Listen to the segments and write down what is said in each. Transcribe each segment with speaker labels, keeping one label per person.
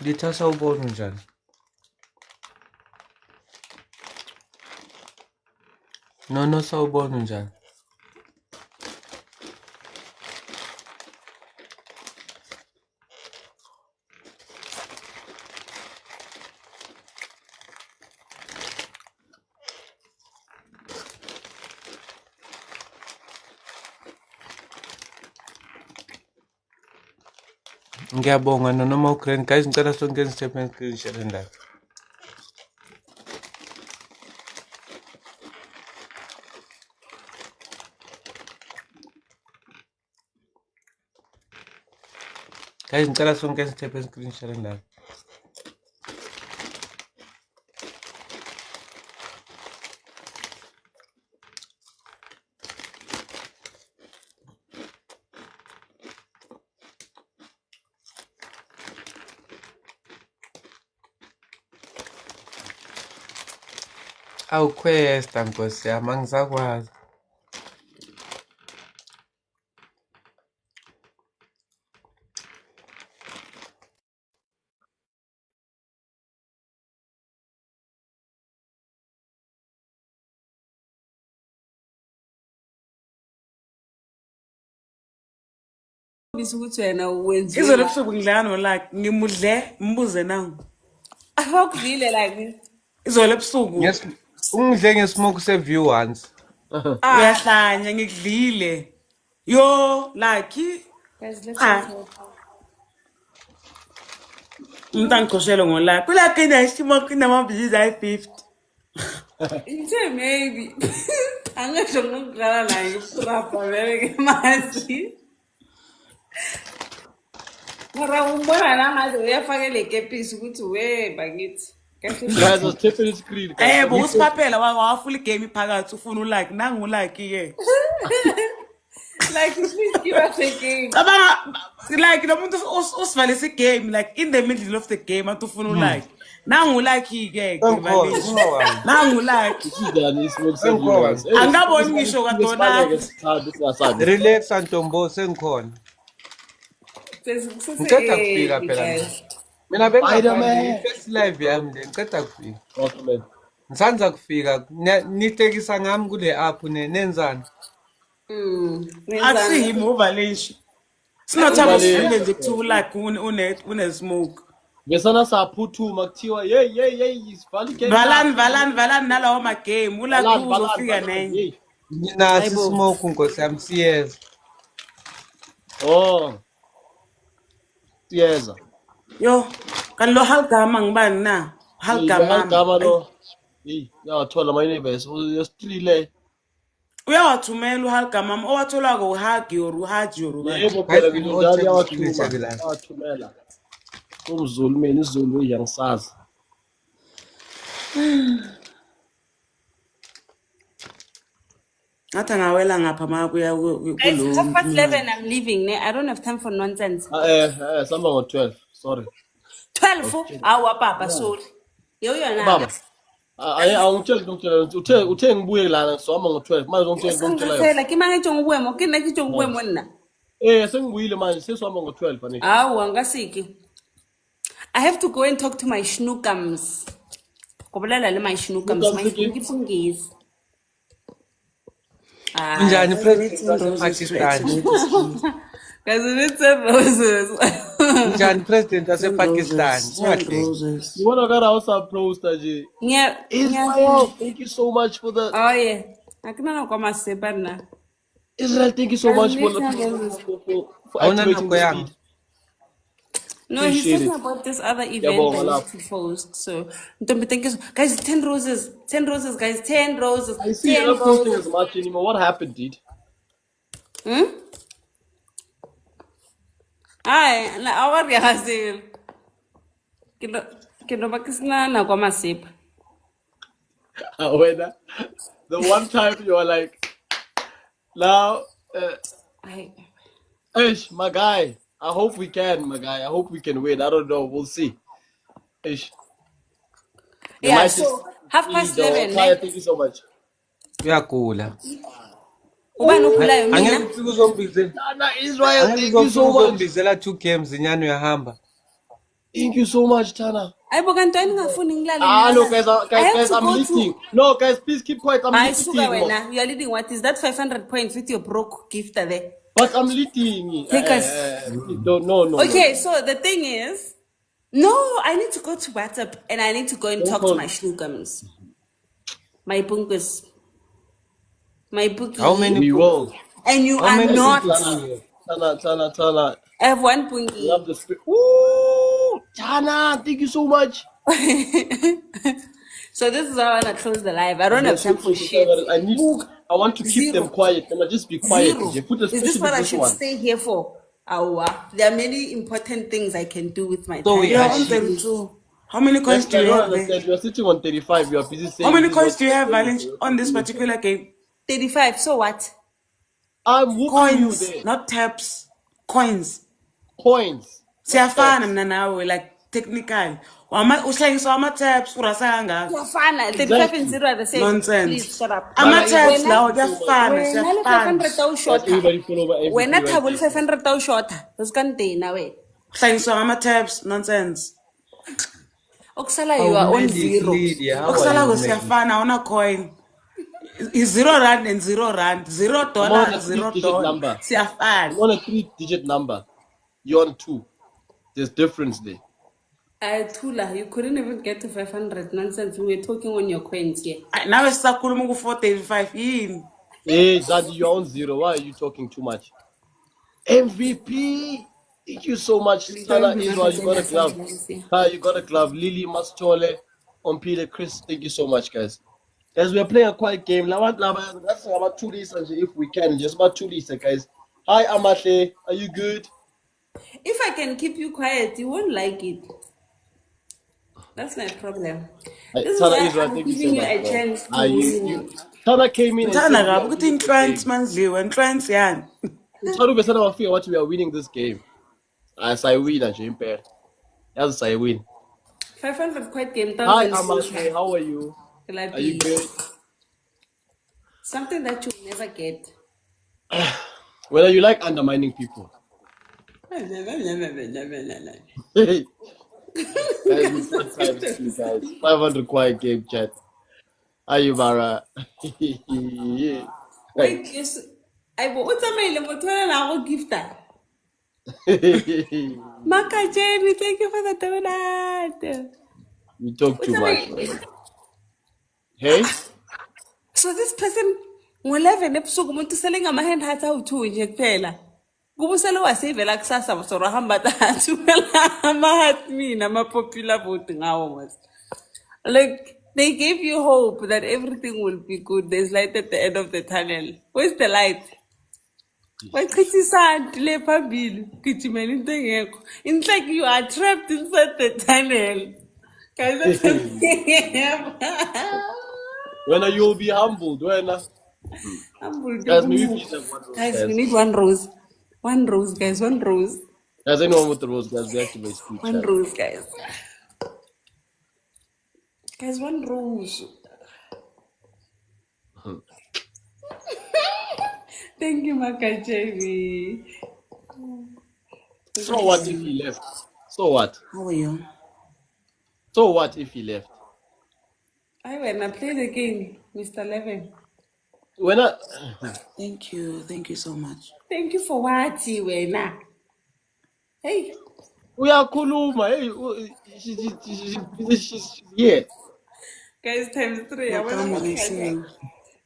Speaker 1: Litha sawubona njani? No sawubona njani? Ngiyabonga noma Ukraine guys ngicela sonke sithephe screen share la. Guys ngicela sonke sithephe screen share la. Awukhwesta Nkosi yami angisakwazi.
Speaker 2: Bisukuthi wena wenziwe
Speaker 3: Izolo ebusuku ngidlala no-like ngimudle mbuze nangu.
Speaker 2: awakudlile like
Speaker 3: Izolo ebusuku
Speaker 1: Yes, ungidle ngesmoke seview once.
Speaker 3: uyahlanya ngikudlile. Yo like
Speaker 2: guys let's
Speaker 3: umuntu angiqoshele ngo-like. Kulake inashimoke inamabhizi ayi-50.
Speaker 2: Into maybe angasho ngokudlala naye uprapa vele ngemazi mara umbona namazi uyafaka lekepisi ukuthi we bakithi
Speaker 4: Guys, was tipping the screen.
Speaker 3: Bo usiphaphela wafula igame phakathi ufuna u-like nangu u-like-ke.
Speaker 2: like please give us a game
Speaker 3: Like lo muntu usivalisa igame like in the middle of the game athi ufuna u-like. Nangu u-like-ke nangu u-like. Angaboni ngisho kadona.
Speaker 1: Relax Ntombo sengikhona. Ngicela kufika phela. Mina bengaphambi first live yami le ngicela kufika.
Speaker 4: Okay, man.
Speaker 1: Ngisanza kufika nitekisa ngami kule app nenzani?
Speaker 3: Akusihimi uvalensha. Sinathaba sifike nje kuthiwa u-like une-smoke.
Speaker 4: Ngesana saphuthuma kuthiwa hey isivala igame.
Speaker 3: Valani nalawo magame ula kuzofika nenye.
Speaker 1: Mina sismoke Nkosi yami siyeza.
Speaker 4: Oh. Siyeza.
Speaker 3: Yo, kan lo halgama ngibani na?
Speaker 4: Halgama lo. Yawathola my neighbors. Uyositrile.
Speaker 3: Uyawathumela uhalgama owatholako uhagi or uhaji or ubani.
Speaker 4: Yebo phela ngidlala yawathumela. Umzulu mina izulu uyangisazi.
Speaker 3: Ngathi ngawela ngapha makuya kulo.
Speaker 2: 11 I'm leaving I don't have time for nonsense
Speaker 4: Samba ngo-12 sorry
Speaker 2: 12 awa papa sorry yo yona
Speaker 4: baba awungitshela uthe ngibuye lana sohamba ngo-12 manje ungitshela
Speaker 2: sengithela ke manje ngobuemo ke nna ke tjong buemo nna
Speaker 4: sengibuyile manje sesohamba ngo-12 ane
Speaker 2: awu angasiki I have to go and talk to my schnookums kobolela le my schnookums my ngifungisi
Speaker 1: Njani president wasePakistan?
Speaker 2: Kazi it's roses
Speaker 1: Njani president wasePakistan?
Speaker 4: Ngibona kara usaposta nje Israel thank you so much for the
Speaker 2: oh yeah akunana kwa masepa na
Speaker 4: Israel thank you so much for activating the speed.
Speaker 2: No, he's talking about this other event that he post. So, don't think guys, 10 roses, guys, 10 roses.
Speaker 4: I see you're not posting as much anymore. What happened, dude?
Speaker 2: Hi, na awari hasil. Kino bakisna na kwa masip.
Speaker 4: When the one time you are like, now, Ish, my guy. I hope we can, my guy. I hope we can win. I don't know. We'll see. Ish.
Speaker 2: Yeah, so 11:30.
Speaker 4: Thank you so much.
Speaker 1: Uyagula.
Speaker 2: Ubani ukulayo mina?
Speaker 1: Angeke uzombizela.
Speaker 4: Israel, thank you so much.
Speaker 1: Uzombizela 2 games inyani uyahamba.
Speaker 4: Thank you so much, Tana.
Speaker 2: No,
Speaker 4: guys, I'm leading. No, guys, please keep quiet. I'm leading.
Speaker 2: You're leading. What is that? 500 points with your broke gifter there.
Speaker 4: But I'm leading.
Speaker 2: Take us.
Speaker 4: No.
Speaker 2: Okay, so the thing is, no, I need to go to WhatsApp and I need to go and talk to my shnugums. My bunkus. My bookie.
Speaker 1: How many?
Speaker 4: We will.
Speaker 2: And you are not.
Speaker 4: Tana.
Speaker 2: I have one bunkie.
Speaker 4: Love the spirit. Ooh, Tana, thank you so much.
Speaker 2: So this is how I want to close the live. I don't have time for shit.
Speaker 4: I want to keep them quiet. Can I just be quiet?
Speaker 2: Is this what I should stay here for? There are many important things I can do with my time.
Speaker 3: You're on 32. How many coins do you have?
Speaker 4: You're sitting on 35. You're busy saying.
Speaker 3: How many coins do you have, Valence, on this particular game?
Speaker 2: 35. So what?
Speaker 4: I'm
Speaker 3: coins, not taps. Coins.
Speaker 4: Siyafana
Speaker 3: mna nawe, like technical. Uhlengisa ama-taps urasanga.
Speaker 2: Siyafana. 35 and 0 are the same.
Speaker 3: Nonsense.
Speaker 2: Please shut up.
Speaker 3: Ama-taps lawo kuyafana.
Speaker 2: Wena 500 tawu shorter. Wena Thabo 500 tawu shorter. Usikantena we.
Speaker 3: Uhlengisa ama-taps, nonsense.
Speaker 2: Okusala you are on 0.
Speaker 3: Okusala siyafana awuna coin. Is R0 and R0. $0, $0. Siyafana.
Speaker 4: You want a 3-digit number. You're on 2. There's difference there.
Speaker 2: Tula, you couldn't even get to 500. Nonsense. We were talking on your coins here.
Speaker 3: Now it's Sakurumugu 435.
Speaker 4: Hey, Zaddy, you're on 0. Why are you talking too much? MVP. Thank you so much. Tana Israel, you got a glove. You got a glove. Lily Mastole, Ompile, Chris. Thank you so much, guys. Guys, we are playing a quiet game. That's about 2 days if we can. Just about 2 days, guys. Hi, Amatle. Are you good?
Speaker 2: If I can keep you quiet, you won't like it. That's my problem. This
Speaker 4: Tana
Speaker 2: is
Speaker 4: Israel,
Speaker 2: I'm
Speaker 4: thank
Speaker 2: giving
Speaker 4: you so
Speaker 2: you
Speaker 4: much.
Speaker 2: a chance to...
Speaker 4: Tana came in and
Speaker 3: Tana,
Speaker 4: said,
Speaker 3: I'm putting trans manzliwe and trans yan.
Speaker 4: Tana be sana wafika what we are winning this game. As I win, as I win.
Speaker 2: 500 quiet game.
Speaker 4: Hi, Amatle. How are you?
Speaker 2: Are
Speaker 4: you good?
Speaker 2: Something that you never get.
Speaker 4: Whether you like undermining people. Hey. Guys, 500 quiet game chat. Are you Mara?
Speaker 2: Wait, yes. What's a mail? What's a gifter? Maka Jenny, thank you for the donut.
Speaker 4: You talk too much. Hey?
Speaker 2: So this person, 11 episode, umuntu selling a hand hat out to nje kuphela. Kubusela wasevela kusasa basora hamba thathu amahat mina ama popular vote ngawo mas. Like they gave you hope that everything will be good. There's light at the end of the tunnel. Where's the light? It's like you are trapped inside the tunnel.
Speaker 4: When you'll be humbled,
Speaker 2: Humbled.
Speaker 4: Guys,
Speaker 2: we need one rose. One rose, guys. One rose.
Speaker 4: Guys, anyone with the rose, guys, we activate speech.
Speaker 2: One rose, guys. Guys, one rose. Thank you, Makachevi.
Speaker 4: So what if he left? So what?
Speaker 3: How are you?
Speaker 4: So what if he left?
Speaker 2: I went and play the game, Mr. Levin.
Speaker 3: Thank you so much.
Speaker 2: Thank you for what you were. Hey.
Speaker 4: We are Kuluma. Hey, she's here.
Speaker 2: Guys, times 3.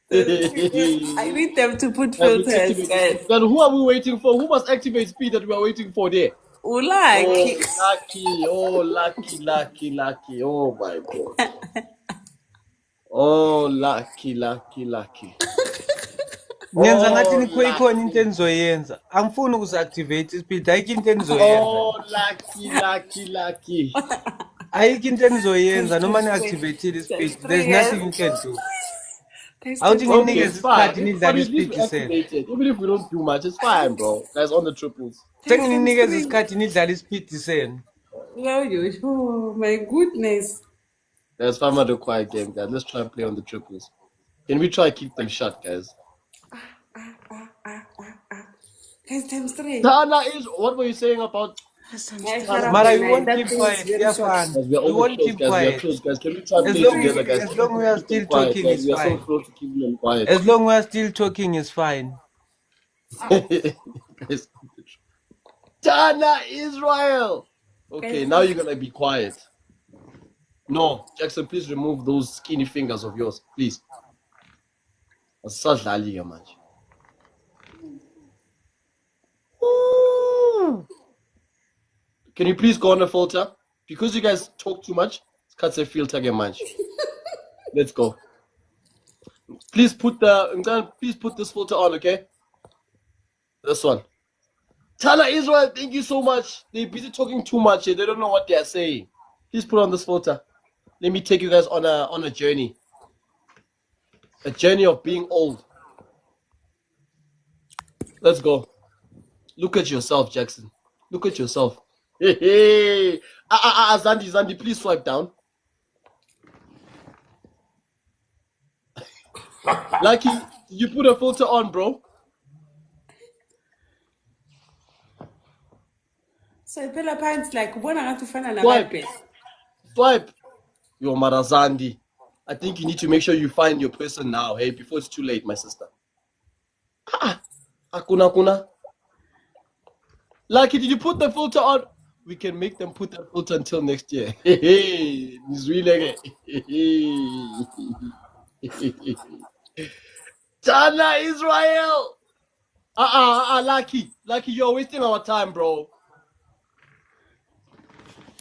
Speaker 3: I
Speaker 2: need them to put filters, guys.
Speaker 4: Then who are we waiting for? Who must activate speed that we are waiting for there?
Speaker 2: Lucky.
Speaker 4: Lucky. Oh my God. Oh, lucky.
Speaker 1: Ngenza ngathi nikhona into enizoyenza. Angifuni ukuzactivate ispeed. Ayikho into enizoyenza.
Speaker 4: Oh, lucky.
Speaker 1: Ayikho into enizoyenza noma ni-activate ispeed. There's nothing you can do. Awuthi nginikeze isikhathi nidlale ispeed isele.
Speaker 4: Even if we don't do much, it's fine, bro. Guys, on the triples.
Speaker 1: Senginikeze isikhathi nidlale ispeed isele.
Speaker 2: Oh my goodness.
Speaker 4: There's 500 quiet game, guys. Let's try and play on the triples. Can we try keep them shut, guys?
Speaker 2: Guys, times 3.
Speaker 4: Tana is. What were you saying about
Speaker 1: Mara, we won't keep quiet. We are fun.
Speaker 4: Guys, we are
Speaker 1: We won't
Speaker 4: almost close,
Speaker 1: keep
Speaker 4: guys. We are
Speaker 1: quiet.
Speaker 4: close, guys. Can we try
Speaker 1: As
Speaker 4: play
Speaker 1: long
Speaker 4: together, guys?
Speaker 1: as long we are still
Speaker 4: Quiet,
Speaker 1: talking,
Speaker 4: guys.
Speaker 1: it's
Speaker 4: We are so
Speaker 1: fine.
Speaker 4: close to keeping them quiet.
Speaker 1: As long we are still talking, it's fine.
Speaker 4: Guys. Tana Israel. Okay, now you're gonna be quiet. No, Jackson, please remove those skinny fingers of yours, please. Asadlali manje. Ooh. Can you please go on the filter? Because you guys talk too much, cut the filter again, man. Let's go. Please put this filter on, okay? This one. Tana Israel, thank you so much. They're busy talking too much. They don't know what they're saying. Please put on this filter. Let me take you guys on a journey. A journey of being old. Let's go. Look at yourself, Jackson. Look at yourself. Hey. Zandi, please swipe down. Lucky, you put a filter on, bro.
Speaker 2: So phela pants like ubona ngathi ufana
Speaker 4: Swipe.
Speaker 2: nababe.
Speaker 4: Swipe. Yo, Marazandi. I think you need to make sure you find your person now, hey, before it's too late, my sister. Akuna. Lucky, did you put the filter on? We can make them put that filter until next year. Hey, it's really Tana Israel. Lucky, you're wasting our time, bro.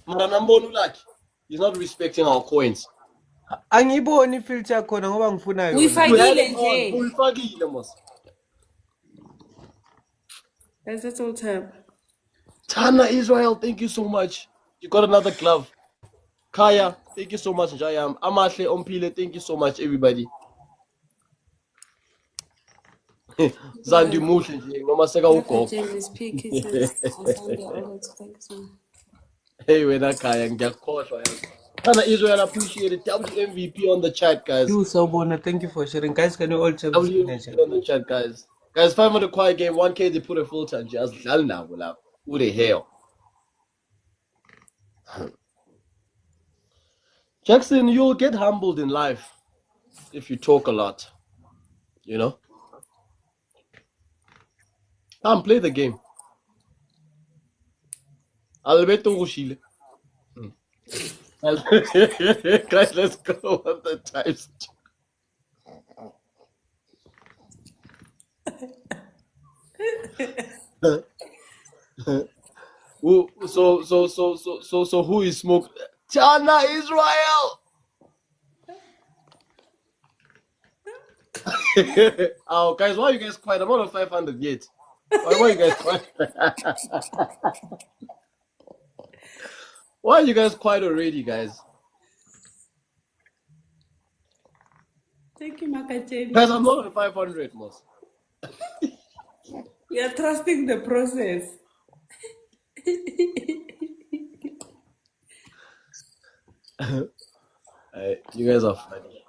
Speaker 4: Maranambonu Lucky, he's not respecting our coins.
Speaker 1: Angiboni filter khona ngoba ngifuna yona.
Speaker 2: Uyifakile nje.
Speaker 4: Uyifakile mos.
Speaker 2: That's all time.
Speaker 4: Tana Israel, thank you so much. You got another glove. Kaya, thank you so much, Jayam. Amahle Ompile, thank you so much, everybody. Zandi Muhle, Noma Sega Uko.
Speaker 2: James P. Kisses. Thank you.
Speaker 4: Hey, when I Kaya, Tana Israel, appreciate it. WMVP on the chat, guys.
Speaker 1: You Sobona, thank you for sharing. Guys, can you all check
Speaker 4: WMVP on the chat, guys. Guys, 500 quiet game, 1K, they put a filter and just who the hell? Jackson, you'll get humbled in life if you talk a lot. You know? Play the game. Alberto Rushile. Guys, let's go on the times. So who is smoke? Tana Israel. Oh, guys, why are you guys quiet? I'm not on 500 yet. Why are you guys quiet? Why are you guys quiet already, guys?
Speaker 2: Thank you, Makachen.
Speaker 4: Guys, I'm not on 500, Mos.
Speaker 2: We are trusting the process.
Speaker 4: You guys are funny.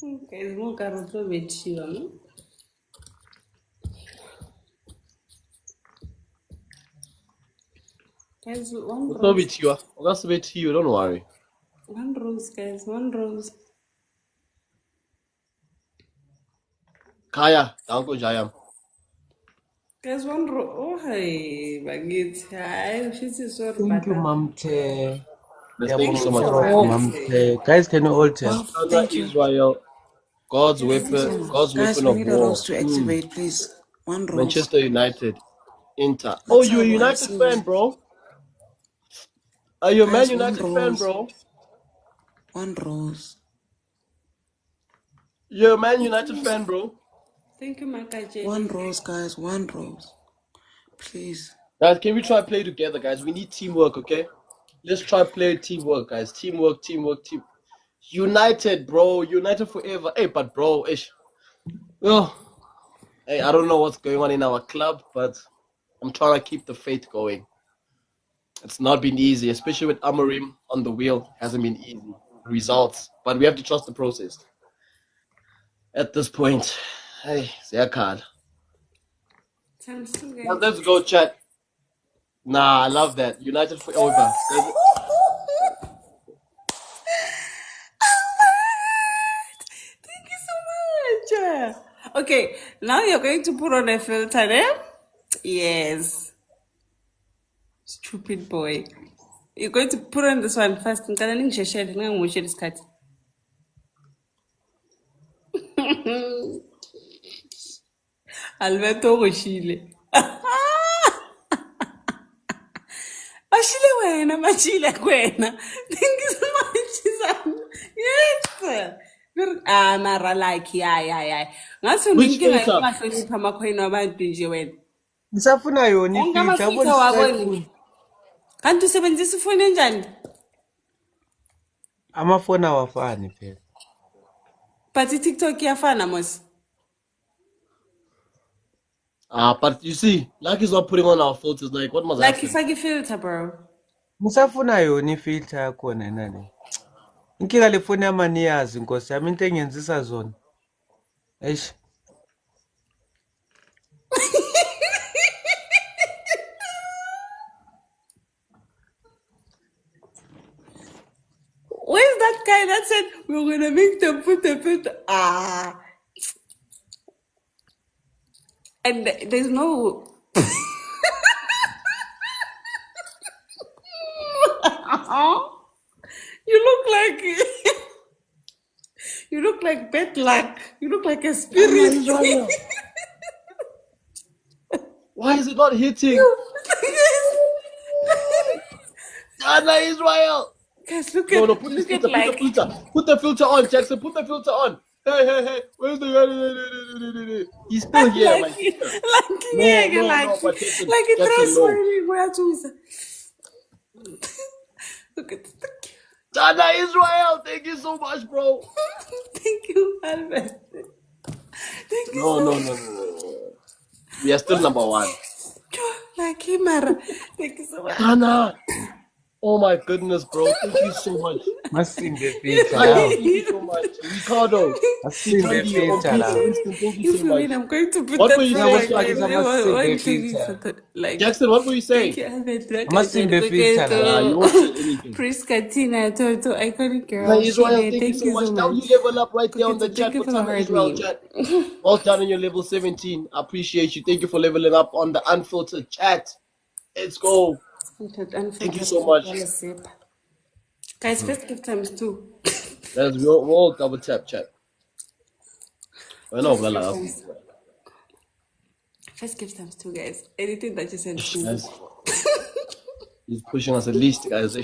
Speaker 2: Okay, more carrot with you. Guys, one
Speaker 4: That's a bit you, don't worry.
Speaker 2: One rose, guys, one rose.
Speaker 4: Kaya, Uncle Jayam.
Speaker 2: Guys, one rose. Oh, hey, Bagit. Hi, she's so
Speaker 1: Thank you, Mamte.
Speaker 4: Thank you so much.
Speaker 1: Mamte. Guys, can you all tell?
Speaker 4: Thank you. Israel, God's weapon, God's
Speaker 5: Guys,
Speaker 4: weapon
Speaker 5: we
Speaker 4: of
Speaker 5: need a
Speaker 4: war.
Speaker 5: rose to activate, please. One rose.
Speaker 4: Manchester United, Inter. Oh, you're a United fan, bro? Are you a Man United fan, bro?
Speaker 5: One rose.
Speaker 4: You're a Man United fan, bro?
Speaker 2: Thank you, Makachen.
Speaker 5: One rose, guys. One rose. Please.
Speaker 4: Guys, can we try play together, guys? We need teamwork, okay? Let's try play teamwork, guys. Teamwork. United, bro. United forever. Hey, but bro, ish. Oh, hey, I don't know what's going on in our club, but I'm trying to keep the faith going. It's not been easy, especially with Amorim on the wheel. Hasn't been easy. Results, but we have to trust the process. at this point. Hey, Ziyakhala.
Speaker 2: Times 2,
Speaker 4: Now
Speaker 2: guys.
Speaker 4: let's go, chat. Nah, I love that. United forever.
Speaker 2: Thank you so much. Okay, now you're going to put on a filter, eh? Yes. Stupid boy. You're going to put on this one first. Alberto Rochile. Machile wena, machile wena. Thank you so much, Susan. Yes. Mara like yeah. Ngathi
Speaker 4: Which
Speaker 2: uninkinga
Speaker 4: filter?
Speaker 2: yokungahloniphi amakhwini wabantu nje wena.
Speaker 1: Ngisafuna yona
Speaker 2: Wonke
Speaker 1: ifilter yabo
Speaker 2: amafilter wakho
Speaker 1: nisayifuna.
Speaker 2: ni. Kanti usebenzisa ifoni enjani?
Speaker 1: Amafoni awafani phela.
Speaker 2: But TikTok iyafana mos.
Speaker 4: But you see, like he's not putting on our filters. Like, what must
Speaker 2: Like
Speaker 4: happen?
Speaker 2: ifake filter bro.
Speaker 1: Ngisafuna yona ifilter yakhona nale. Inkinga le foni yami aniyazi Nkosi yami into engenzisa zona. Eish.
Speaker 2: Where's that guy that said we're gonna make them put the filter? And there's no. You look like bad luck. You look like a spirit.
Speaker 4: Why is it not hitting? Anna Israel.
Speaker 2: Guys, look
Speaker 4: No,
Speaker 2: at
Speaker 4: put
Speaker 2: look
Speaker 4: the
Speaker 2: at
Speaker 4: filter,
Speaker 2: like
Speaker 4: put the filter on, Jackson. Put the filter on. Hey. Where's the? He's still here, my sister. But Jackson,
Speaker 2: like it
Speaker 4: Jackson, no.
Speaker 2: transferring where to. Look at the.
Speaker 4: Anna Israel, thank you so much, bro.
Speaker 2: Thank you, Albert. Thank you so much.
Speaker 4: No. We are still number one.
Speaker 2: Like Himara. Thank you so much.
Speaker 4: Anna. Oh my goodness, bro. Thank you so much.
Speaker 1: Masinde filter
Speaker 4: Anna,
Speaker 1: now.
Speaker 4: thank you so much. Ricardo.
Speaker 1: Masinde filter now.
Speaker 4: Thank you
Speaker 2: If
Speaker 4: so
Speaker 2: you win,
Speaker 4: much.
Speaker 2: I'm going to put
Speaker 4: What
Speaker 2: that
Speaker 4: were you
Speaker 2: filter
Speaker 4: saying?
Speaker 1: Like
Speaker 2: in.
Speaker 1: it's a Masinde filter.
Speaker 2: Like
Speaker 4: Jackson, what were you saying?
Speaker 2: thank you, Albert.
Speaker 1: Masinde filter now.
Speaker 4: You won't say anything.
Speaker 2: Priska Tina, Toto, iconic girl.
Speaker 4: Now, Israel,
Speaker 2: Shide,
Speaker 4: thank you so much. Now you level up right there on the
Speaker 2: Thank
Speaker 4: chat
Speaker 2: you
Speaker 4: for
Speaker 2: for the
Speaker 4: Tana
Speaker 2: hard
Speaker 4: Israel
Speaker 2: meme.
Speaker 4: chat. Well done on your level 17. I appreciate you. Thank you for leveling up on the unfiltered chat. Let's go. Thank you so much.
Speaker 2: Guys, first give times 2.
Speaker 4: Guys, we'll all double tap chat. I know, Lala.
Speaker 2: First give times 2, guys. Anything that you send to me.
Speaker 4: Guys, he's pushing us at least, guys.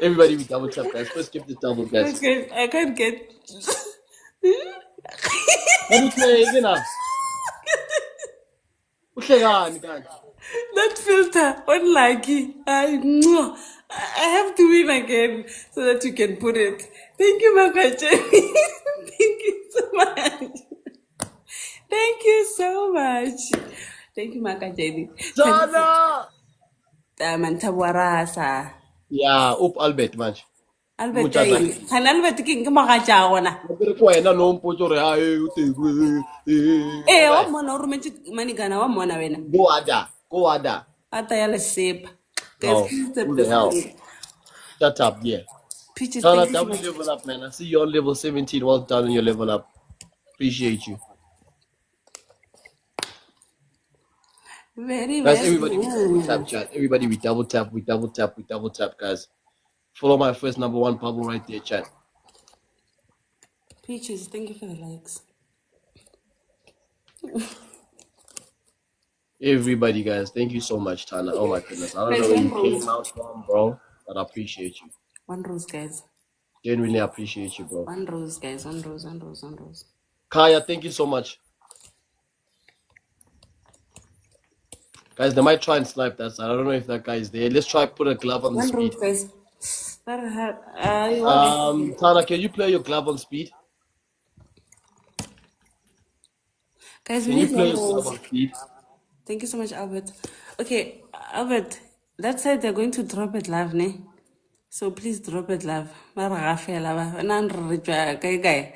Speaker 4: Everybody be double tap, guys. First give this double, guys.
Speaker 2: Okay, I can't get.
Speaker 4: What do you say again now?
Speaker 2: That filter on Lucky. I have to win again so that you can put it. Thank you, Makache. Thank you so much. Thank you so much. Thank you, Makache.
Speaker 4: Tana!
Speaker 2: Mantawarasa.
Speaker 4: Yeah, up Albert, man.
Speaker 2: Albert, can Albert King Makachawana? Eh, what mona romantic manigana, what mona wena?
Speaker 4: Go Ada.
Speaker 2: Atayala sip.
Speaker 4: Oh, who the hell? Shut up, yeah.
Speaker 2: Peaches,
Speaker 4: Tana,
Speaker 2: thank you so
Speaker 4: double
Speaker 2: much.
Speaker 4: level up, man. I see you on level 17. Well done on your level up. Appreciate you.
Speaker 2: Very,
Speaker 4: Guys,
Speaker 2: very
Speaker 4: everybody we double
Speaker 2: good.
Speaker 4: tap chat. Everybody we double tap, guys. Follow my first number one bubble right there, chat.
Speaker 2: Peaches, thank you for the likes.
Speaker 4: Everybody, guys, thank you so much, Tana. Oh my goodness. I don't know where you came out from, bro, but I appreciate you.
Speaker 2: 1 rose, guys.
Speaker 4: Genuinely appreciate you, bro.
Speaker 2: 1 rose, guys. 1 rose.
Speaker 4: Kaya, thank you so much. Guys, they might try and snipe that side. I don't know if that guy is there. Let's try put a glove on the
Speaker 2: 1
Speaker 4: speed.
Speaker 2: rose, guys. You want
Speaker 4: Tana, can you play your glove on speed?
Speaker 2: guys, we
Speaker 4: Can you
Speaker 2: need
Speaker 4: play
Speaker 2: 1
Speaker 4: your glove
Speaker 2: rose.
Speaker 4: on speed?
Speaker 2: Thank you so much, Albert. Okay, Albert, that side they're going to drop it love, ne? So please drop it love. Mara Rafaela, guy.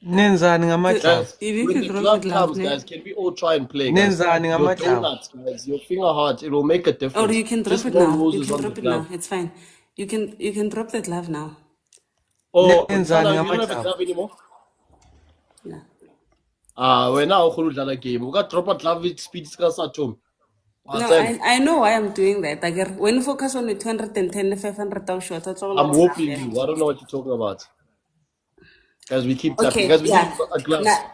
Speaker 1: Nenzani ngamajawu.
Speaker 4: Guys,
Speaker 2: You need
Speaker 4: when
Speaker 2: to
Speaker 4: the
Speaker 2: drop
Speaker 4: glove
Speaker 2: the glove,
Speaker 4: comes,
Speaker 2: ne?
Speaker 4: guys, can we all try and play, guys?
Speaker 1: Nenzani
Speaker 4: Your
Speaker 1: ngamajawu.
Speaker 4: donuts, guys, your finger heart, it will make a difference.
Speaker 2: Or you can drop
Speaker 4: Just
Speaker 2: it
Speaker 4: no
Speaker 2: now. You
Speaker 4: roses
Speaker 2: can
Speaker 4: on the
Speaker 2: drop it now.
Speaker 4: glove.
Speaker 2: It's fine. You can drop the glove now.
Speaker 4: Oh,
Speaker 1: Nenzani
Speaker 4: Tana, you don't have a
Speaker 1: ngamajawu.
Speaker 4: glove anymore?
Speaker 2: Yeah.
Speaker 4: We're now going to game. We got drop a glove with speed Satum.
Speaker 2: No, I know why I'm doing that. Like, when you focus on the 210, 500 short, that's all.
Speaker 4: I'm whooping you. I don't know what you're talking about. Guys, we keep tapping.
Speaker 2: Okay,
Speaker 4: Guys, we
Speaker 2: yeah.
Speaker 4: need a glove.
Speaker 2: Now,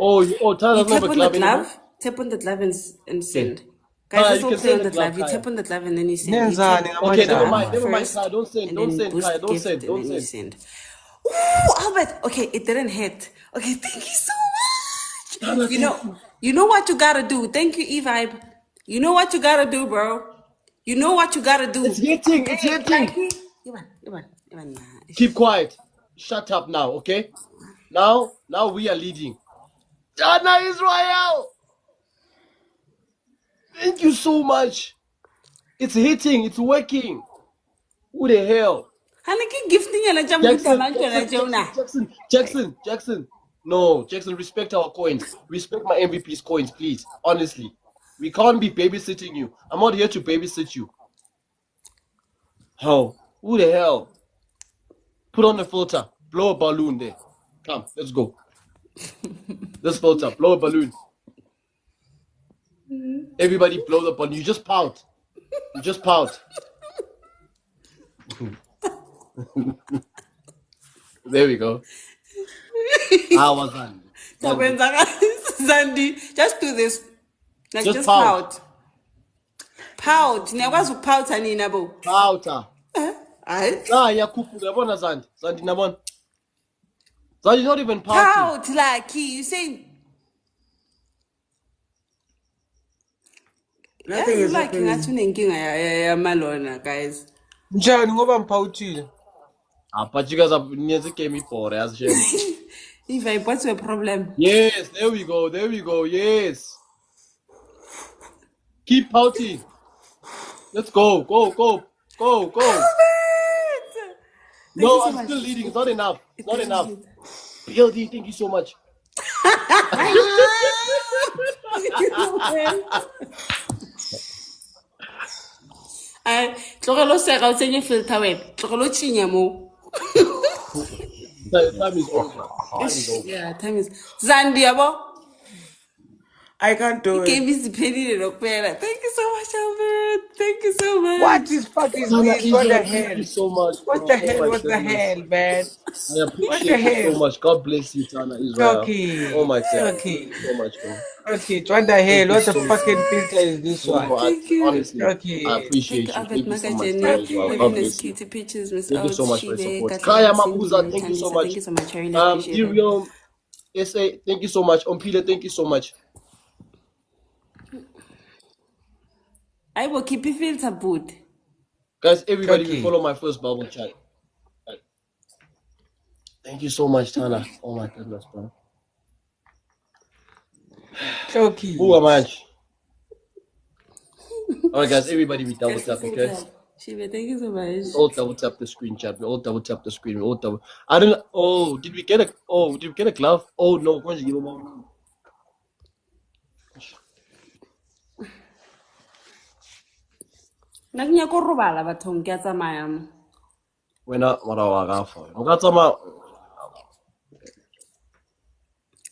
Speaker 4: Tana
Speaker 2: you
Speaker 4: doesn't have
Speaker 2: tap
Speaker 4: a
Speaker 2: on the
Speaker 4: glove anymore.
Speaker 2: glove, tap on the glove and send.
Speaker 4: Okay.
Speaker 2: Guys,
Speaker 4: Kaya,
Speaker 2: let's
Speaker 4: you
Speaker 2: all
Speaker 4: can
Speaker 2: play on
Speaker 4: send
Speaker 2: the
Speaker 4: the glove,
Speaker 2: glove. You
Speaker 4: Kaya.
Speaker 2: tap on the glove and then you send. You
Speaker 1: Nenzani
Speaker 2: tap
Speaker 4: Okay, never
Speaker 1: ngamajawu.
Speaker 4: mind,
Speaker 2: first,
Speaker 4: Kaya. Don't send,
Speaker 2: and
Speaker 4: don't
Speaker 2: then
Speaker 4: send,
Speaker 2: boost
Speaker 4: Kaya. Don't
Speaker 2: gift,
Speaker 4: send,
Speaker 2: and
Speaker 4: don't
Speaker 2: then you
Speaker 4: send.
Speaker 2: send. Ooh, Albert. Okay, it didn't hit. Okay, thank you so much.
Speaker 4: Tana,
Speaker 2: You know what you gotta do. Thank you, E-Vibe. You know what you gotta do, bro. You know what you gotta do.
Speaker 4: It's hitting, it's hitting.
Speaker 2: Ivan, nah.
Speaker 4: Keep quiet. Shut up now, okay? Now we are leading. Tana Israel! Thank you so much. It's hitting, it's working. Who the hell?
Speaker 2: Hanaki gifting and a jamuta manchona.
Speaker 4: Jackson. No, Jackson, respect our coins. Respect my MVP's coins, please. Honestly. We can't be babysitting you. I'm not here to babysit you. How? Who the hell? Put on the filter. Blow a balloon there. Come, let's go. This filter. Blow a balloon. Everybody blow the balloon. You just pout. There we go. How was that?
Speaker 2: Zandi, just do this. Like,
Speaker 4: Just
Speaker 2: just
Speaker 4: pout.
Speaker 2: pout. Pout. Never pout and in a bow.
Speaker 4: Pouter.
Speaker 2: I
Speaker 4: Ya kuku. Nabona Zandi. Zandi nabona. Zandi's not even pouting.
Speaker 2: pout like you say.
Speaker 3: Nothing is
Speaker 2: Like
Speaker 3: happening.
Speaker 2: ngathi Malona, guys.
Speaker 1: Njani ngoba mphawuthile.
Speaker 4: But you guys are near the game for as shame.
Speaker 2: If what's your problem?
Speaker 4: Yes, there we go. Yes. Keep pouting. Let's go. No, I'm still leading. It's not enough. PLD, thank you so much.
Speaker 2: I tlogelo sega o tsenye filter web. Tlogelo chinya mo.
Speaker 4: Time is over.
Speaker 2: Yeah, time is. Zandi yabo.
Speaker 3: I can't do it.
Speaker 2: Game is penny lokupela. Thank you so much, Albert. Thank you so much.
Speaker 1: What is fuck is
Speaker 4: Tana
Speaker 1: this? What the
Speaker 4: Israel,
Speaker 1: hell?
Speaker 4: thank you so much.
Speaker 1: What the
Speaker 4: bro.
Speaker 1: hell?
Speaker 4: Oh my
Speaker 1: What the
Speaker 4: goodness.
Speaker 1: hell, man?
Speaker 4: I appreciate you so much. God bless you, Tana Israel.
Speaker 1: Okay.
Speaker 4: Oh my God.
Speaker 1: Okay.
Speaker 4: Thank you so much, bro.
Speaker 1: Okay, what the hell?
Speaker 4: you
Speaker 1: What the
Speaker 4: so
Speaker 1: fucking
Speaker 4: much.
Speaker 1: filter is this
Speaker 4: No,
Speaker 1: one?
Speaker 2: Thank you.
Speaker 4: Honestly,
Speaker 1: Okay.
Speaker 4: I
Speaker 2: Thank
Speaker 4: appreciate
Speaker 2: you,
Speaker 4: you.
Speaker 2: Albert
Speaker 4: Thank you so much,
Speaker 2: Makajeni.
Speaker 4: Tana Israel. God
Speaker 2: Having us
Speaker 4: bless you.
Speaker 2: cutie pictures, Miss
Speaker 4: Thank you so much for your support. Kaya Mabuza, thank you so much.
Speaker 2: Thank you so much. I really appreciate it.
Speaker 4: Irium, SA, thank you so much. Ompile, thank you so much.
Speaker 2: I will keep you filter boot.
Speaker 4: Guys, everybody
Speaker 1: Okay.
Speaker 4: will follow my first bubble chat. Thank you so much, Tana. Oh my goodness, bro.
Speaker 1: Okay.
Speaker 4: Who am I? Alright, guys, everybody we double tap, okay?
Speaker 2: Shiva, thank you so much.
Speaker 4: All double tap the screen, chat. We all double tap the screen. We all double. I don't. Oh, did we get a glove? Oh no, why don't you give him one?
Speaker 2: Nakunya ko robala bathong ke a tsamaya mo.
Speaker 4: Wena mara wa gafa. O ka tsama.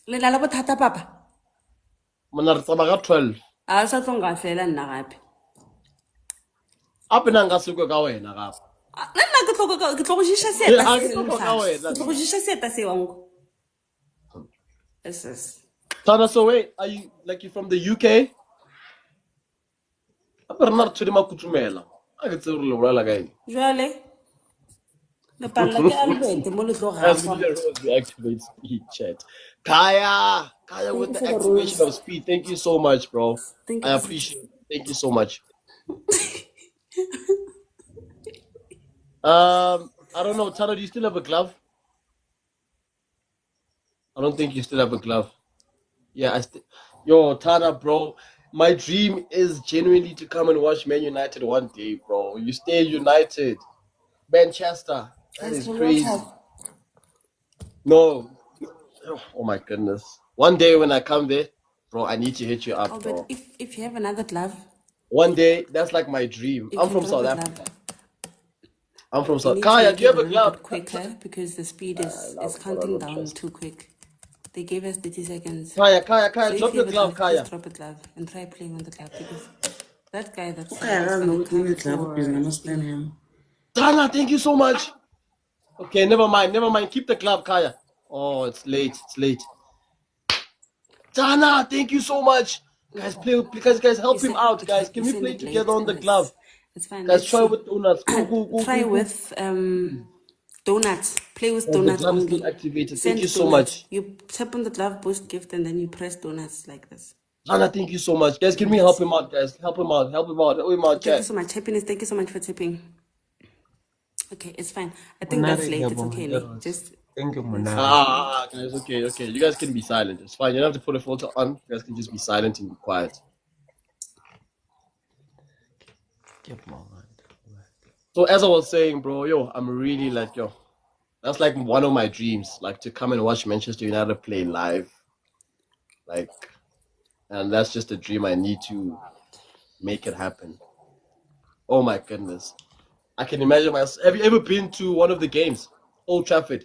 Speaker 2: Le na le bothata papa.
Speaker 4: Mona re tsama ka 12.
Speaker 2: A sa tlonga fela nna gape.
Speaker 4: Ape na nga sekwe ka wena gape.
Speaker 2: Nna ke tlo go shisha
Speaker 4: Yeah,
Speaker 2: seta
Speaker 4: ke tlo go ka wena.
Speaker 2: Ke tlo go shisha seta se wango. Yes.
Speaker 4: Tana, so wait, are you from the UK? Ape re na re tshwere makutumela. A ke tsere le bolela ka eng.
Speaker 2: Jwale le palla ke Albert mo le tlo
Speaker 4: As
Speaker 2: gafa.
Speaker 4: we activate speed chat. Kaya with the activation of speed. Thank you so much, bro.
Speaker 2: Thank you.
Speaker 4: I appreciate it. Thank you so much. I don't know, Tana, do you still have a glove? I don't think you still have a glove. Yeah, yo, Tana, bro. My dream is genuinely to come and watch Man United one day, bro. You stay United. Manchester. That is crazy. No. Oh my goodness. One day when I come there, bro, I need to hit you up,
Speaker 2: Oh,
Speaker 4: bro.
Speaker 2: but if you have another glove,
Speaker 4: One day, that's like my dream.
Speaker 2: you
Speaker 4: I'm
Speaker 2: can
Speaker 4: from
Speaker 2: drop
Speaker 4: South
Speaker 2: the
Speaker 4: Africa.
Speaker 2: glove.
Speaker 4: I'm from
Speaker 2: You
Speaker 4: South.
Speaker 2: need to
Speaker 4: Kaya,
Speaker 2: make
Speaker 4: do you
Speaker 2: it
Speaker 4: have
Speaker 2: a
Speaker 4: a
Speaker 2: little
Speaker 4: glove?
Speaker 2: bit quicker because the speed is
Speaker 4: I
Speaker 2: counting
Speaker 4: don't
Speaker 2: down
Speaker 4: trust.
Speaker 2: too quick. They gave us 30 seconds.
Speaker 4: Kaya,
Speaker 2: So if
Speaker 4: drop
Speaker 2: you
Speaker 4: your
Speaker 2: have a
Speaker 4: glove,
Speaker 2: glove, please
Speaker 4: Kaya.
Speaker 2: drop a glove and try playing on the glove because that guy that's
Speaker 5: Okay, I
Speaker 2: is
Speaker 5: don't know
Speaker 2: gonna
Speaker 5: what
Speaker 2: come
Speaker 5: minutes level because I
Speaker 2: for
Speaker 5: understand him.
Speaker 4: Dana, thank you so much. Okay, never mind. Keep the glove, Kaya. Oh, it's late. Dana, thank you so much. Guys, guys, help him out, guys. Can we play together on the glove?
Speaker 2: It's fine.
Speaker 4: Guys,
Speaker 2: Let's
Speaker 4: try
Speaker 2: see.
Speaker 4: with donuts.
Speaker 2: Try with donuts. Play with
Speaker 4: The
Speaker 2: donuts
Speaker 4: glove is
Speaker 2: only.
Speaker 4: being activated. Thank
Speaker 2: Send
Speaker 4: you so
Speaker 2: donuts.
Speaker 4: much.
Speaker 2: You tap on the glove boost gift and then you press donuts like this.
Speaker 4: Dana, thank you so much. Guys, can we help him out, guys? Help him out,
Speaker 2: Thank you
Speaker 4: chat.
Speaker 2: so much. Happiness, thank you so much for tipping. Okay, it's fine. I think that's late. It's okay. Just
Speaker 1: thank you, Munari.
Speaker 4: Guys, okay. You guys can be silent. It's fine. You don't have to put a filter on. You guys can just be silent and be quiet. So as I was saying, bro, I'm really like, that's like one of my dreams, like to come and watch Manchester United play live. Like, and that's just a dream I need to make it happen. Oh my goodness. I can imagine myself. Have you ever been to one of the games? Old Trafford.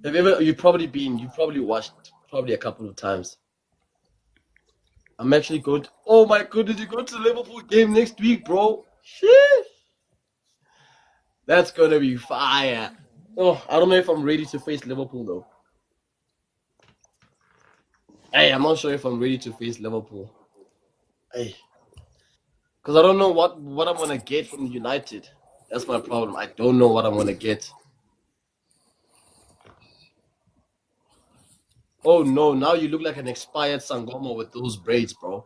Speaker 4: You've probably watched probably a couple of times. I'm actually going to, oh my goodness, you're going to the Liverpool game next week, bro. Sheesh. That's going to be fire. Oh, I don't know if I'm ready to face Liverpool, though. Hey, I'm not sure if I'm ready to face Liverpool. Hey. Because I don't know what I'm going to get from United. That's my problem. I don't know what I'm going to get. Oh, no. Now you look like an expired Sangoma with those braids, bro.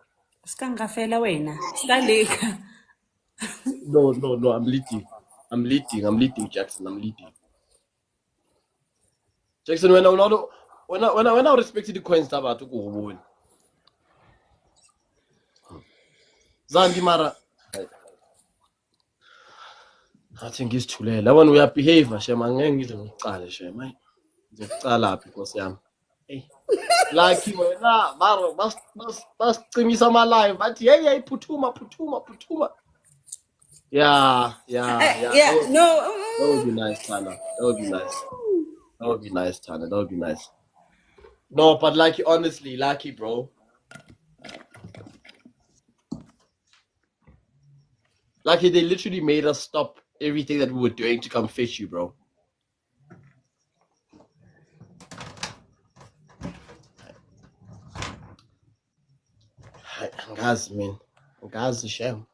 Speaker 4: No, I'm leading. I'm leading, Jackson. I'm leading. Jackson, when I respected the coins, I took over. Zandi Mara. I think it's too late. That one we have behavior. Shema ngengile ngicale shema. Ngicala because yami. Hey. Like you na maro bas cimisa ama live. But hey putuma. Yeah.
Speaker 2: No.
Speaker 4: That would be nice, Tana. That would be nice, Tana. That would be nice. No, but Lucky, honestly, Lucky, bro. Lucky, they literally made us stop everything that we were doing to come fetch you, bro. Angazi, man. Angazi, Shem.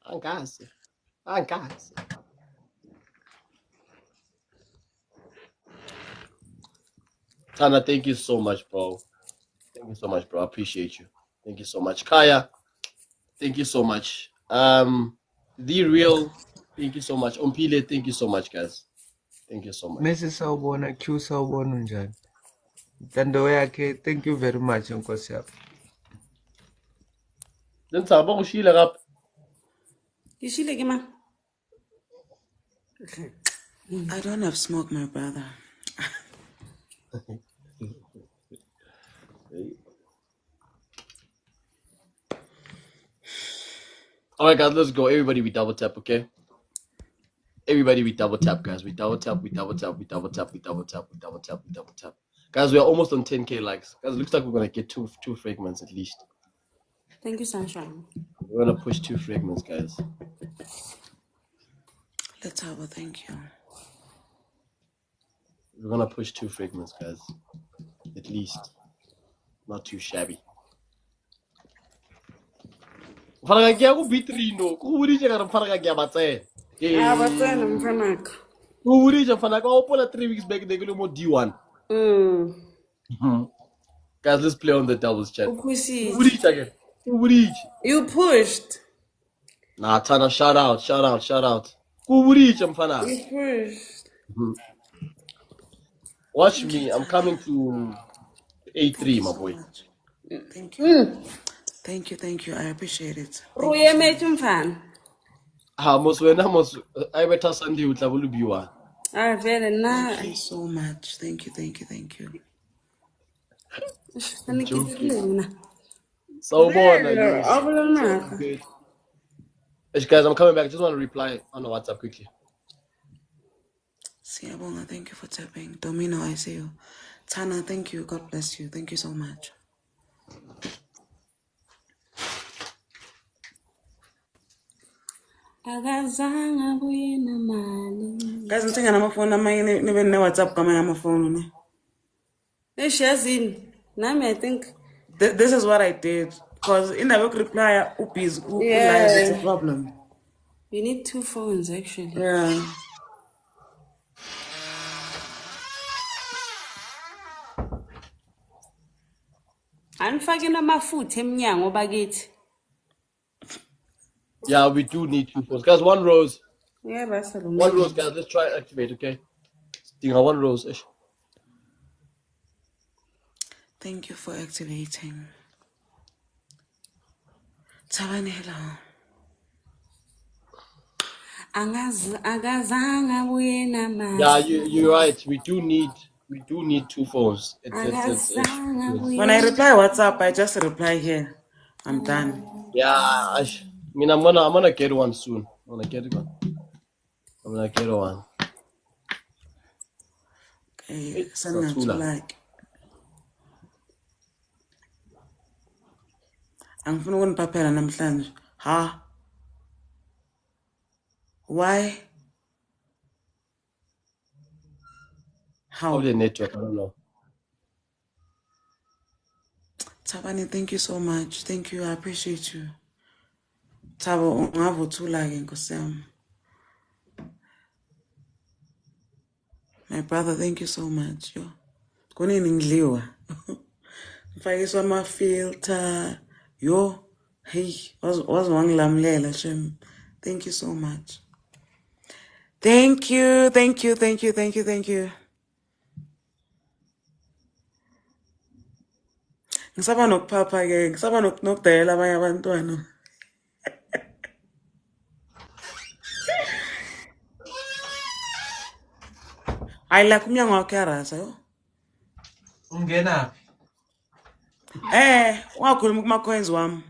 Speaker 4: Angazi. Tana, thank you so much, bro. I appreciate you. Thank you so much. Kaya, thank you so much. The Real, thank you so much. Ompile, thank you so much, guys. Thank you so much.
Speaker 1: Messi sawubona, Q sawubona njani? Ntando yakhe, thank you very much, Nkosi yami.
Speaker 4: Then Saba ushile rap.
Speaker 2: You see, like, ma.
Speaker 5: I don't have smoke, my brother.
Speaker 4: All right, guys, let's go. Everybody, we double tap, okay? Everybody, we double tap, guys. We double tap. Guys, we are almost on 10K likes. Guys, it looks like we're gonna get two fragments at least.
Speaker 2: Thank you, Sunshine.
Speaker 4: We're gonna push 2 fragments, guys.
Speaker 5: Let's have a thank you.
Speaker 4: We're gonna push 2 fragments, guys. At least. Not too shabby. Fana ke ya go bitrino. Go buditse ka re fana ke ya batsena.
Speaker 2: Batsena mfanaka.
Speaker 4: Go buditse fana ka opola 3 weeks back ne ke le mo D1. Guys, let's play on the doubles chat.
Speaker 2: You pushed.
Speaker 4: Nah, Tana, shout out. Mfana.
Speaker 2: You pushed.
Speaker 4: Watch me. I'm coming to A3, my boy.
Speaker 5: Thank you. Thank you. I appreciate it.
Speaker 2: Ruye mechu mfana.
Speaker 4: I better Sunday with Tabulu Biwa.
Speaker 2: Very nice.
Speaker 5: Thank you so much. Thank you.
Speaker 4: So born,
Speaker 2: Good.
Speaker 4: guys, I'm coming back. I just want to reply on WhatsApp quickly.
Speaker 5: Siyabonga, thank you for tapping. Domino, I see you. Tana, thank you. God bless you. Thank you so much.
Speaker 2: Guys,
Speaker 5: ngithenga namafoni amanye nibe ne-WhatsApp kamanye amafoni ne.
Speaker 2: I think
Speaker 5: This is what I did because in the work reply busy live, it's a problem.
Speaker 2: you need 2 phones actually.
Speaker 5: Yeah.
Speaker 2: Anifake namafutha emnyango bakithi.
Speaker 4: Yeah, we do need 2 phones. Guys, 1 rose.
Speaker 2: Yeah, basa lo.
Speaker 4: 1 rose, guys. Let's try and activate, okay? Dinga 1 rose. Ish.
Speaker 5: Thank you for activating. Thabani, hello.
Speaker 2: Akazanga buye namali.
Speaker 4: Yeah, you're right. We do need 2 phones.
Speaker 5: When I reply WhatsApp, I just reply here. I'm done.
Speaker 4: Yeah, I mean, I'm gonna get one soon. I'm gonna get one.
Speaker 5: Okay, send to like. Angifuna ukuniphaphela namhlanje. Ha? Why? How?
Speaker 4: The network, I don't know.
Speaker 5: Thabani, thank you so much. Thank you. I appreciate you. Thabo, ungavuthula-ke Nkosi yami. My brother, thank you so much. Yo. Kunini ngidliwa. Mfakiswa ama-filter. Yo. Hey, wangilamulela shem. Thank you so much. Thank you. Ngisaba nokuphapha-ke, ngisaba nokudayela abanye abantwana. Hayi la kumnyango wakho yarasa yo.
Speaker 1: Ungenaphi?
Speaker 5: Ungakhuluma kuma-coins wami.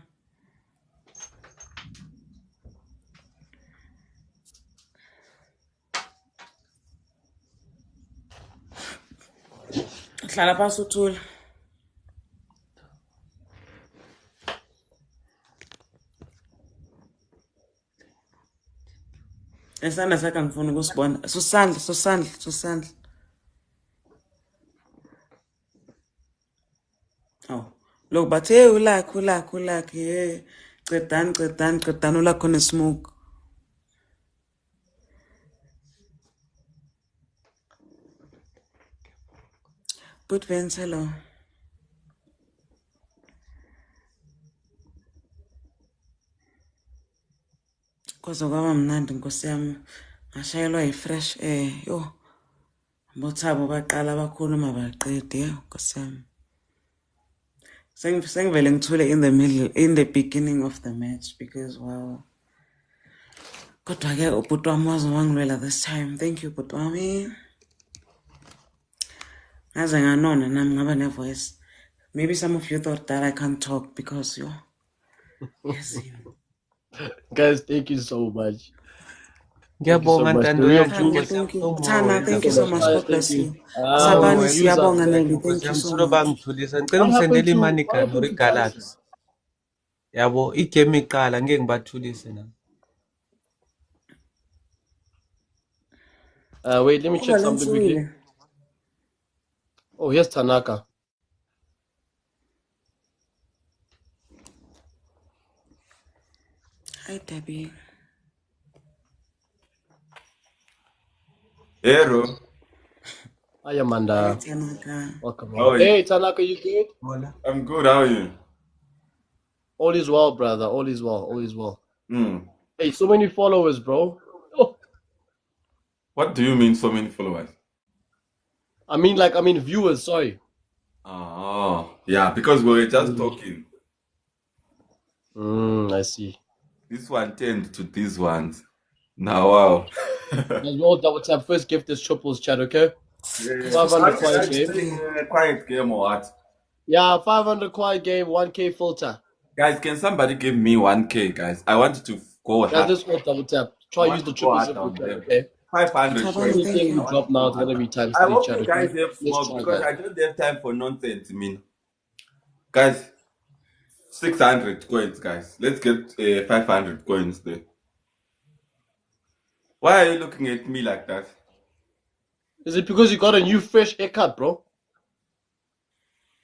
Speaker 5: Hlala phasi uthula. Esandla sakhe angifuni ukusibona. Susandla. Oh, look, but hey, ulak, hey, qedani ulakho nesmoke. Put Vince, hello. Kwaze kwaba mnandi Nkosi yami. Ngashayelwa yi-fresh air. Yo. Bothabo baqala bakhuluma baqede Nkosi yami. Sengivele ngithule in the beginning of the match because wow. Kodwa-ke ubhuti wami wangilwela this time. Thank you bhuti wami. Ngaze nganona nami ngaba ne-voice. Maybe some of you thought that I can't talk because yo. Yes.
Speaker 4: Guys, thank you so much.
Speaker 1: Ngiyabonga ntando
Speaker 5: Thank you. Tana, thank you so much. God bless you. Sabani, siyabonga Nelly. Thank you so much.
Speaker 1: Bangithulisa ngicela ungisendele imani kani uri Galaxy. Yabo igame iqala ngeke ngibathulise na.
Speaker 4: Wait, let me check something quickly. Oh, here's Tanaka.
Speaker 5: Hi, Debbie.
Speaker 6: Hello.
Speaker 4: Hi, Amanda.
Speaker 5: Hi, Tanaka.
Speaker 4: Welcome.
Speaker 6: How are you?
Speaker 4: Hey, Tanaka, you good?
Speaker 6: I'm good. How are you?
Speaker 4: All is well, brother. All is well.
Speaker 6: Mm.
Speaker 4: Hey, so many followers, bro. Oh.
Speaker 6: What do you mean so many followers?
Speaker 4: I mean viewers, sorry.
Speaker 6: Oh, yeah, because we were just talking.
Speaker 4: I see.
Speaker 6: This one turned to these ones. Now, wow.
Speaker 4: we all double tap. First gift is triples, chat, okay? 500 quiet game.
Speaker 6: Quiet game or what?
Speaker 4: Yeah, 500 quiet game, 1K filter.
Speaker 6: Guys, can somebody give me 1K, guys? I want to go
Speaker 4: Guys,
Speaker 6: hard.
Speaker 4: let's go double tap. Try use the triples if you can, okay?
Speaker 6: 500.
Speaker 4: Anything we drop now is gonna be times
Speaker 6: I
Speaker 4: 3,
Speaker 6: hope
Speaker 4: chat,
Speaker 6: you guys
Speaker 4: okay?
Speaker 6: have small because I don't have time for nonsense. I mean, guys, 600 coins, guys. Let's get 500 coins there. Why are you looking at me like that?
Speaker 4: Is it because you got a new fresh haircut, bro?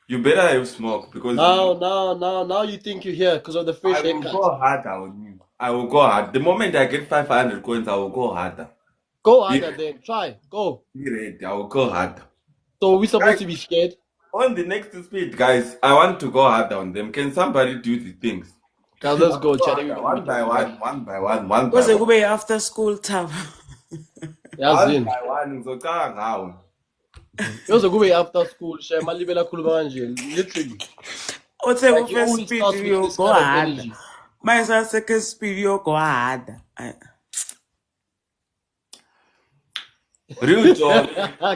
Speaker 6: You better have smoke because
Speaker 4: Now you think you're here because of the fresh
Speaker 6: I will
Speaker 4: haircut.
Speaker 6: go harder on you. I will go hard. The moment I get 500 coins, I will go harder.
Speaker 4: Go harder then. Try. Go.
Speaker 6: Be ready. I will go harder.
Speaker 4: So we're supposed to be scared?
Speaker 6: On the next speed, guys, I want to go harder on them. Can somebody do the things?
Speaker 4: Guys, let's go, chat.
Speaker 6: One by one.
Speaker 5: Kuze kube after school time.
Speaker 6: One by one. Ngizocala ngawo.
Speaker 4: Yoze kube after school, share malibela khuluma kanje. Literally.
Speaker 5: Othe
Speaker 4: Like,
Speaker 5: ku
Speaker 4: you
Speaker 5: first
Speaker 4: always
Speaker 5: speed
Speaker 4: start with
Speaker 5: you
Speaker 4: this
Speaker 5: go
Speaker 4: kind of
Speaker 5: hard.
Speaker 4: energy.
Speaker 5: My second speed you go hard.
Speaker 6: Real job.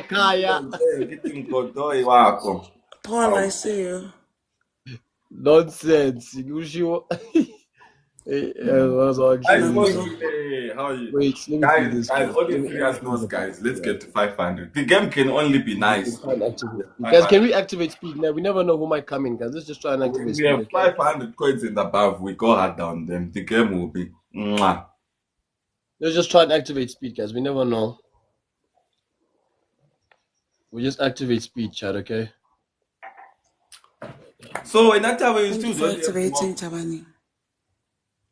Speaker 4: Kaya.
Speaker 6: Getting Godoy wako.
Speaker 5: Paul, I see you.
Speaker 4: Nonsense. Kushiwo. What's all
Speaker 6: I
Speaker 4: good?
Speaker 6: suppose, hey, how are you?
Speaker 4: Wait, let me do this.
Speaker 6: Guys, all the serious notes, guys. Let's get to 500. The game can only be nice.
Speaker 4: Guys, can we activate speed now? We never know who might come in, guys. Let's just try and activate
Speaker 6: We
Speaker 4: speed.
Speaker 6: have
Speaker 4: Okay?
Speaker 6: 500 coins in the above. We go hard down them. The game will be. Mwah.
Speaker 4: Let's just try and activate speed, guys. We never know. We just activate speed, chat, okay?
Speaker 6: So, in that time, we still
Speaker 5: For
Speaker 6: don't have
Speaker 5: activating
Speaker 6: smoke.
Speaker 5: Tabani.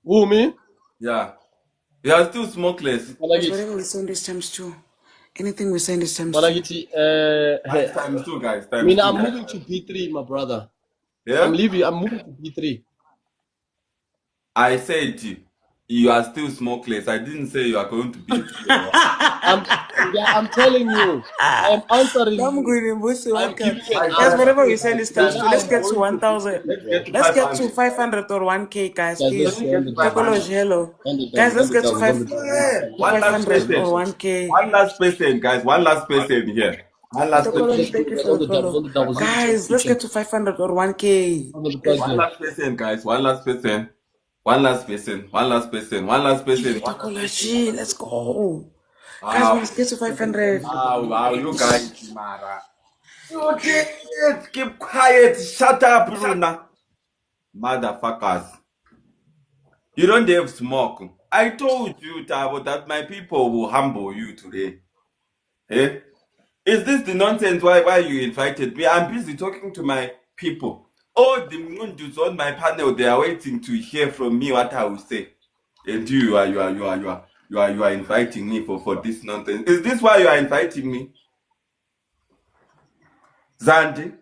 Speaker 4: Who, me?
Speaker 6: Yeah. You are still smokeless.
Speaker 5: Whatever we send is times 2. Anything we send is times 2.
Speaker 4: Malagiti,
Speaker 6: Times 2, guys.
Speaker 4: I
Speaker 6: Times
Speaker 4: mean,
Speaker 6: 2.
Speaker 4: I'm moving to B3, my brother.
Speaker 6: Yeah?
Speaker 4: I'm moving to B3.
Speaker 6: I said you are still smokeless. I didn't say you are going to be.
Speaker 4: I'm telling you. I'm answering
Speaker 5: I'm
Speaker 4: you.
Speaker 5: going to
Speaker 4: I'm giving you an
Speaker 5: Guys,
Speaker 4: answer.
Speaker 5: whatever we send is times 2. Let's get to 1,000. Let's get to
Speaker 6: 500.
Speaker 5: 500 or 1K, guys,
Speaker 4: Guys,
Speaker 5: please.
Speaker 4: let's get to
Speaker 5: Tokolo
Speaker 4: 500.
Speaker 5: Hello. Guys, let's get to
Speaker 6: 1 last
Speaker 5: 500
Speaker 6: person.
Speaker 5: or 1K.
Speaker 6: One last person, guys. One last person here. One last
Speaker 5: Tokolo,
Speaker 6: person.
Speaker 5: thank you for the follow. Guys, let's get to 500 or 1K.
Speaker 6: One last person, guys. One last person. One last person. One last person. One last person.
Speaker 5: Tokolo G, let's go. Guys,
Speaker 6: Wow.
Speaker 5: let's get to 500.
Speaker 6: Wow, you guys, Mara. Okay, keep quiet. Shut up, Luna. Motherfuckers. You don't have smoke. I told you, Tabo, that my people will humble you today. Eh? Is this the nonsense why you invited me? I'm busy talking to my people. All the Mundus on my panel, they are waiting to hear from me what I will say. And you are inviting me for this nonsense. Is this why you are inviting me? Zandi?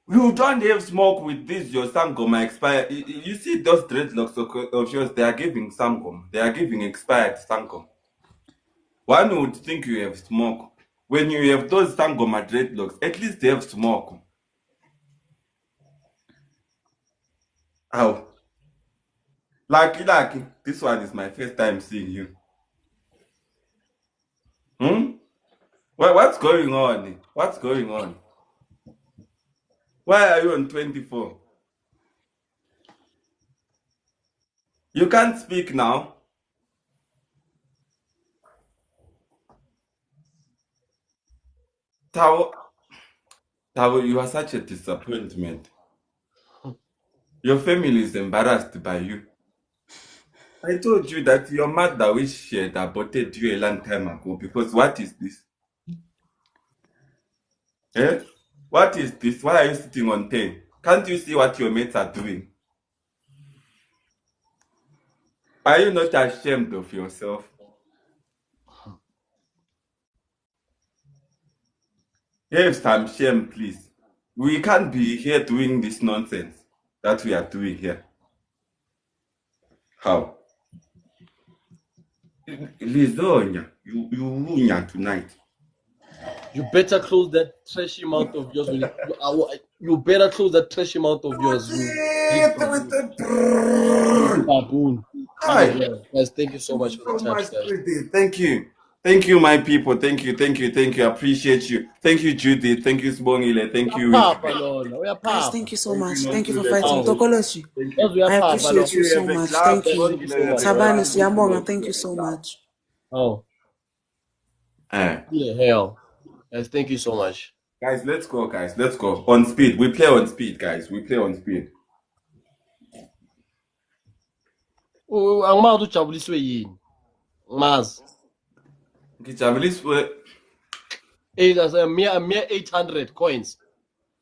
Speaker 6: You don't have smoke with this, your Sangoma expire. You see those dreadlocks of yours, they are giving Sangom. They are giving expired Sangom. One would think you have smoke. When you have those Sangoma dreadlocks, at least they have smoke. How? Lucky, this one is my first time seeing you. What's going on? What's going on? Why are you on 24? You can't speak now. Tao, you are such a disappointment. Your family is embarrassed by you. I told you that your mother wish she had aborted you a long time ago because what is this? Eh? What is this? Why are you sitting on 10? Can't you see what your mates are doing? Are you not ashamed of yourself? Have some shame, please. We can't be here doing this nonsense that we are doing here. How? Lizonia, you unya tonight.
Speaker 4: You better close that trashy mouth of yours. You better close that trashy mouth of yours. You baboon.
Speaker 6: Hi.
Speaker 4: Guys, thank you so much for the
Speaker 6: So much,
Speaker 4: chat, guys.
Speaker 6: Judith. Thank you. Thank you, my people. Thank you. I appreciate you. Thank you, Judith. Thank you, Sbongile. Thank you.
Speaker 4: Papa, no. We are
Speaker 5: Guys,
Speaker 4: Papa.
Speaker 5: thank you so much.
Speaker 6: you,
Speaker 5: Thank you for
Speaker 6: Nonkululeko.
Speaker 5: fighting. Tokoloshi.
Speaker 6: Thank
Speaker 4: Yes,
Speaker 6: you.
Speaker 4: we are
Speaker 5: I
Speaker 4: Papa,
Speaker 5: appreciate
Speaker 4: no.
Speaker 5: you so
Speaker 6: Have a
Speaker 5: much.
Speaker 6: clap.
Speaker 5: Thank you.
Speaker 4: Thank you so much.
Speaker 5: Tabani
Speaker 6: Have a
Speaker 5: Siyambonga,
Speaker 6: clap.
Speaker 5: thank you so much.
Speaker 4: Oh, yeah, hell. Guys, thank you so much.
Speaker 6: Guys, let's go, guys. Let's go. On speed. We play on speed, guys. We play on speed.
Speaker 4: Oh, angimazi ujabuliswe yini. Mazi.
Speaker 6: Ngijabuliswe.
Speaker 4: A mere 800 coins.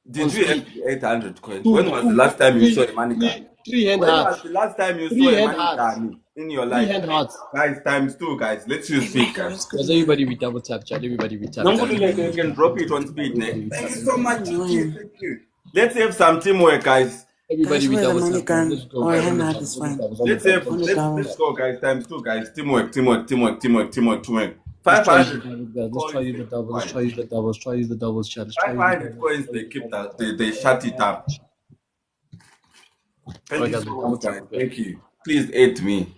Speaker 6: Did you have 800 coins? When was the last time you saw a money gun?
Speaker 4: Three hand
Speaker 6: When
Speaker 4: hearts.
Speaker 6: was the last time you
Speaker 4: Three
Speaker 6: saw a
Speaker 4: hand
Speaker 6: money
Speaker 4: hearts.
Speaker 6: gun in your
Speaker 4: 3
Speaker 6: life?
Speaker 4: hand hearts.
Speaker 6: Guys, times 2, guys. Let's use speed, guys.
Speaker 4: Because everybody we double tap, chat. Everybody we tap.
Speaker 6: Nonkululeko, you can drop it on speed, ne? Thank you so much, Kiki. Thank you. Let's have some teamwork, guys.
Speaker 4: Everybody
Speaker 5: Guys,
Speaker 4: we
Speaker 5: where's the
Speaker 4: double
Speaker 5: money
Speaker 4: tap.
Speaker 5: gun?
Speaker 4: Let's go.
Speaker 5: Or
Speaker 4: guys.
Speaker 5: hand heart is fine.
Speaker 6: Let's go, guys. Times 2, guys. Teamwork.
Speaker 4: Let's
Speaker 6: 500.
Speaker 4: try use the doubles. Let's try use the doubles. Try use the doubles, chat. Let's try use
Speaker 6: 500 coins. They keep that. They shut it up. Thank you so much, guys. Thank you. Please aid me.